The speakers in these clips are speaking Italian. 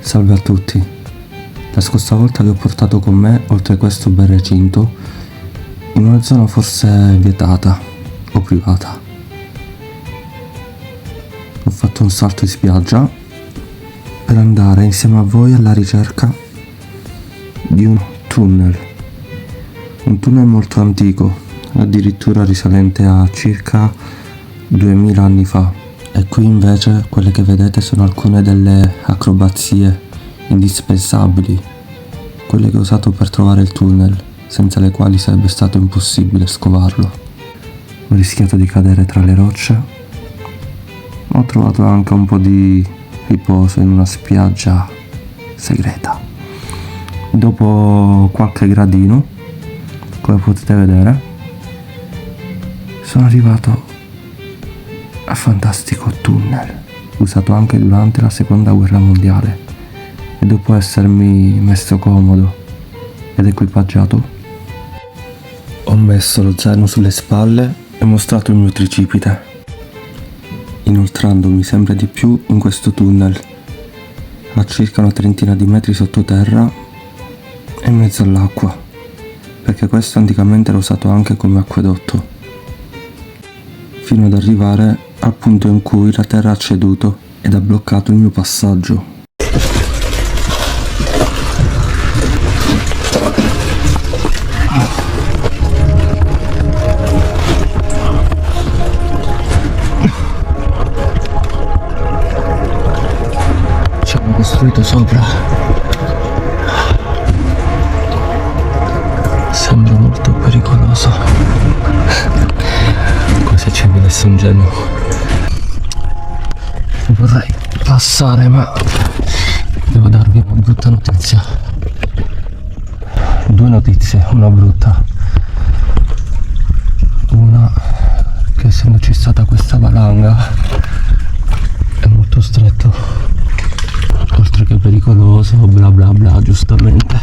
Salve a tutti. La scorsa volta vi ho portato con me, oltre questo bel recinto, in una zona forse vietata o privata. Ho fatto un salto in spiaggia per andare insieme a voi alla ricerca di un tunnel molto antico, addirittura risalente a circa 2000 anni fa. E qui invece quelle che vedete sono alcune delle acrobazie indispensabili, quelle che ho usato per trovare il tunnel, senza le quali sarebbe stato impossibile scovarlo. Ho rischiato di cadere tra le rocce, ho trovato anche un po' di riposo in una spiaggia segreta. Dopo qualche gradino, come potete vedere, sono arrivato al fantastico tunnel, usato anche durante la seconda guerra mondiale, e dopo essermi messo comodo ed equipaggiato, ho messo lo zaino sulle spalle e mostrato il mio tricipite, inoltrandomi sempre di più in questo tunnel, a circa una trentina di metri sottoterra e in mezzo all'acqua, perché questo anticamente era usato anche come acquedotto, fino ad arrivare al punto in cui la terra ha ceduto ed ha bloccato il mio passaggio. Ci hanno costruito sopra. Sembra molto pericoloso, come se ci vedesse un genio. Vorrei passare, ma devo darvi una brutta notizia. Due notizie, una brutta. Una, che essendoci stata questa valanga è molto stretto, oltre che pericoloso, bla bla bla, giustamente.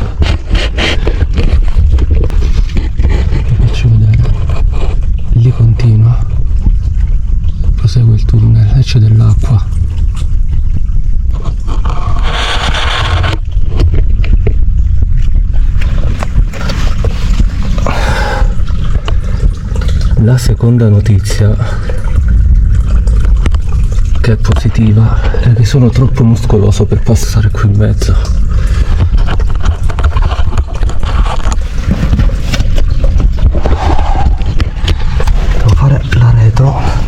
Vi faccio vedere, lì continua, prosegue il tunnel e c'è dell'acqua. La seconda notizia, che è positiva, è che sono troppo muscoloso per passare qui in mezzo. Devo fare la retro.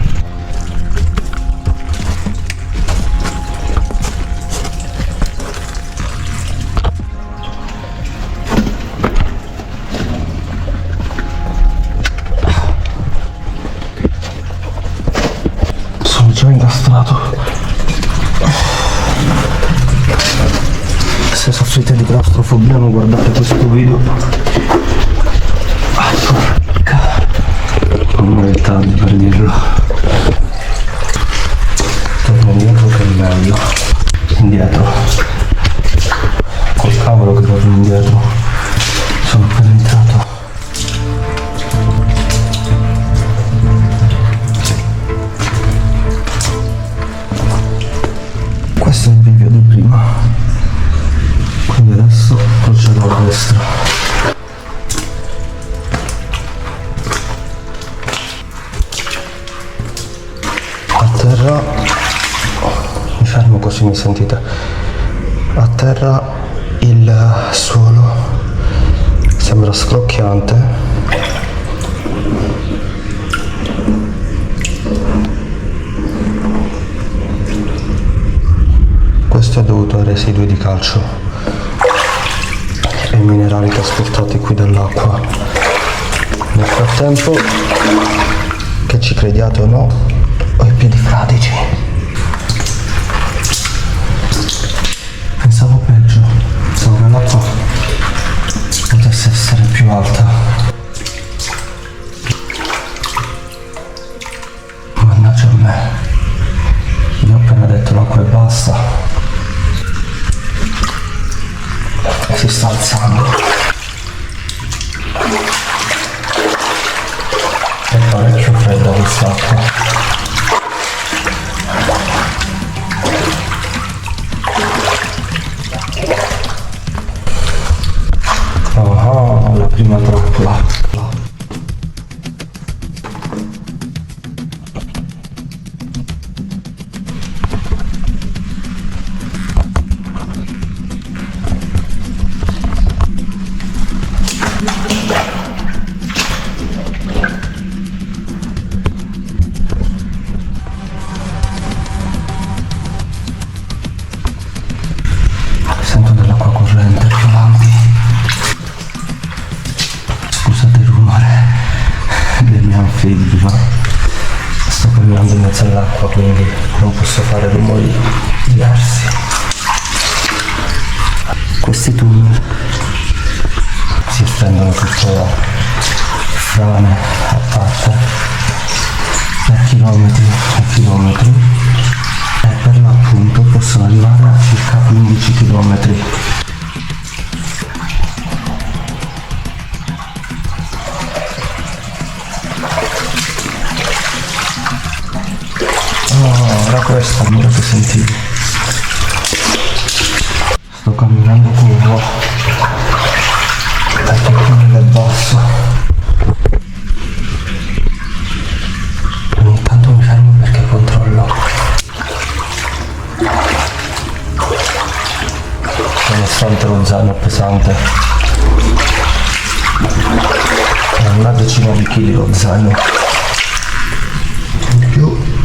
Già incastrato. Se soffrite di claustrofobia non guardate questo video. Porca, non è tardi per dirlo. Torno indietro che è meglio. Indietro. Col cavolo che torno indietro. Sono appena entrato. Questo è il video di prima, quindi adesso procedo a destra. A terra, mi fermo così mi sentite. A terra il suolo sembra scrocchiante. Questo è dovuto ai residui di calcio e ai minerali trasportati qui dall'acqua. Nel frattempo, che ci crediate o no, ho i piedi fradici. Pensavo peggio, pensavo che l'acqua potesse essere più alta. Mannaggia a me, vi ho appena detto l'acqua è bassa. Si sta alzando. È parecchio fredda quest'acqua. mezzo all'acqua, quindi non posso fare rumori diversi. Questi tunnel si estendono tutto frane a parte per chilometri e chilometri, e per l'appunto possono arrivare a circa 15 chilometri. Era questo il rumore che sentivo. Sto camminando curvo dal piccone del basso. Ogni tanto mi fermo perché controllo. Nonostante lo zaino pesante, è una decina di chili lo zaino. In più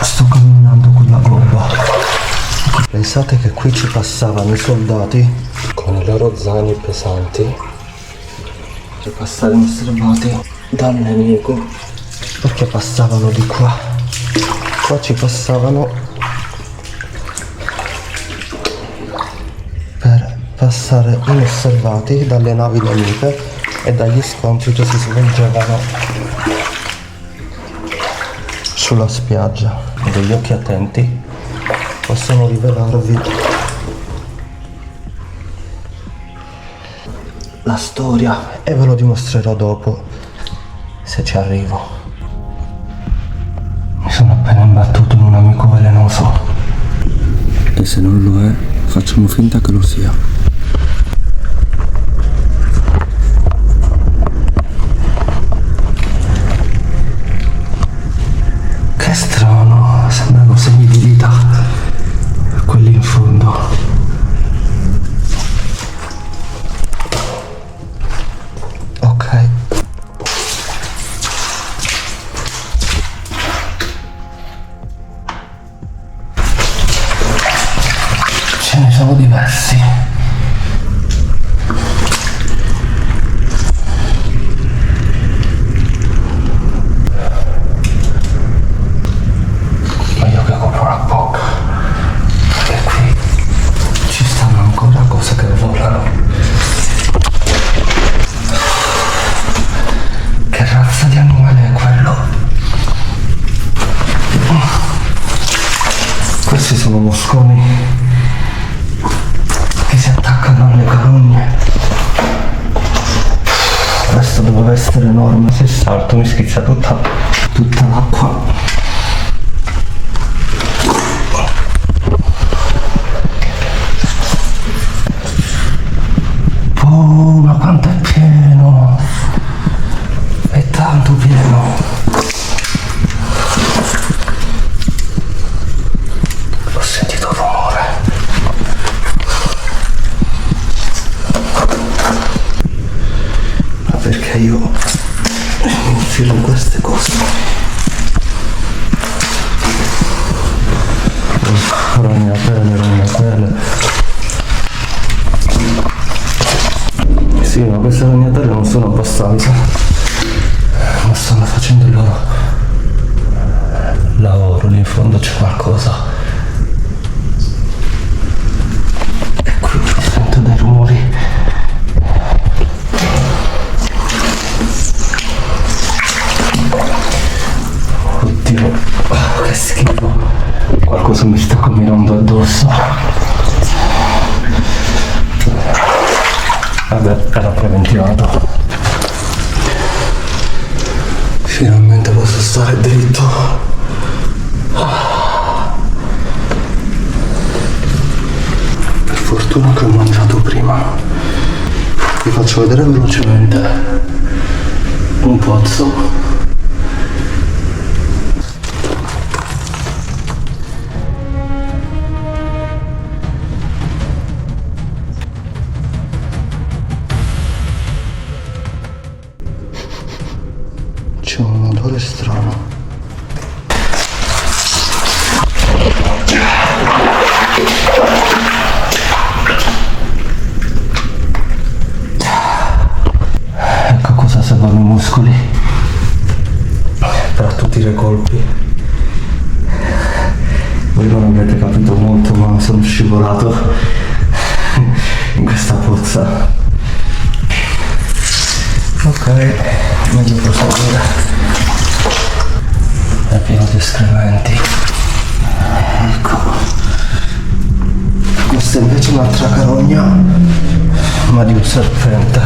sto camminando con la gobba. Pensate che qui ci passavano i soldati con i loro zaini pesanti per passare inosservati dal nemico, perché passavano di qua. Qua ci passavano per passare inosservati dalle navi nemiche e dagli scontri che si svolgevano sulla spiaggia. Degli occhi attenti possono rivelarvi la storia, e ve lo dimostrerò dopo, se ci arrivo. Mi sono appena imbattuto in un amico velenoso, e se non lo è, facciamo finta che lo sia. Che strano, sembrano segni di vita quelli in fondo. Ok. Ce ne sono diversi. Ma io che copro la bocca, perché qui ci stanno ancora cose che volano. Che razza di animale è quello? Questi sono mosconi che si attaccano alle carogne. Questo doveva essere enorme. Se salto mi schizza tutta l'acqua. Oh, ma quanto è pieno! È tanto pieno! Ho sentito il rumore. Ma perché io mi infilo in queste cose? Ragnatele. Sì, ma queste ragnatele non sono abbastanza, ma stanno facendo il loro lavoro. Lì in fondo c'è qualcosa, e qui sento dei rumori. Oddio, che schifo, qualcosa mi sta camminando addosso. Vabbè, era preventivato. Finalmente posso stare dritto. Per fortuna che ho mangiato prima. Vi faccio vedere velocemente un pozzo. C'è un odore strano. Ecco cosa servono i muscoli per tutti i colpi. Voi non avete capito molto, ma sono scivolato in questa pozza. Ok, meglio proseguire. È pieno di escrementi. Ecco. Questa è invece un'altra carogna, ma di un serpente.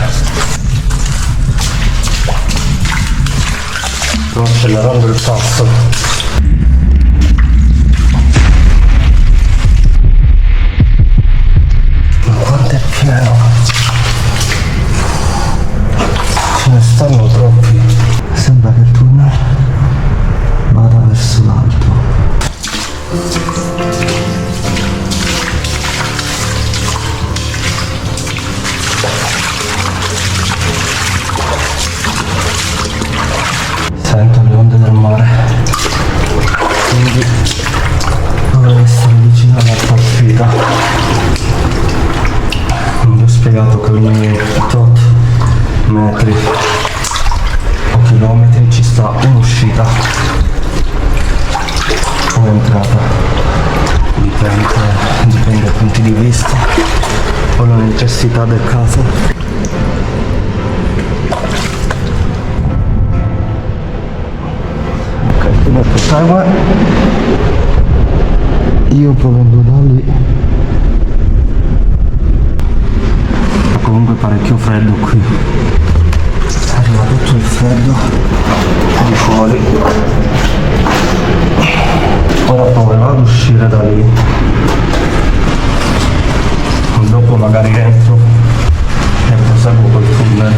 Sto accelerando il passo. Ma quanto è pieno! Ce ne stanno troppi. Sembra che il tunnel vada verso l'alto. Sento le onde del mare, quindi dovrei essere vicino all'altra uscita. Non vi ho spiegato che ogni tot metri o chilometri ci sta un'uscita o entrata, dipende dai punti di vista o la necessità del caso. Come prosegue, io provengo da lì. Comunque parecchio freddo qui, arriva tutto il freddo di fuori. Ora proverò ad uscire da lì, dopo magari entro e proseguo col tunnel.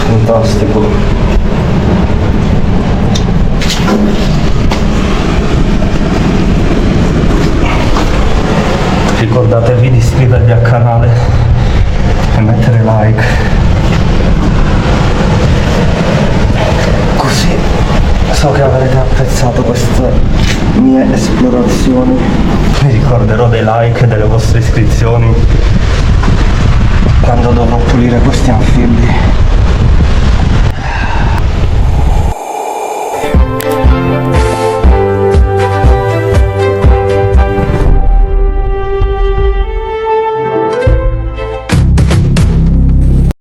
Fantastico. Ricordatevi di iscrivervi al canale e mettere like, così so che avrete apprezzato queste mie esplorazioni. Vi ricorderò dei like e delle vostre iscrizioni quando dovrò pulire questi anfibi.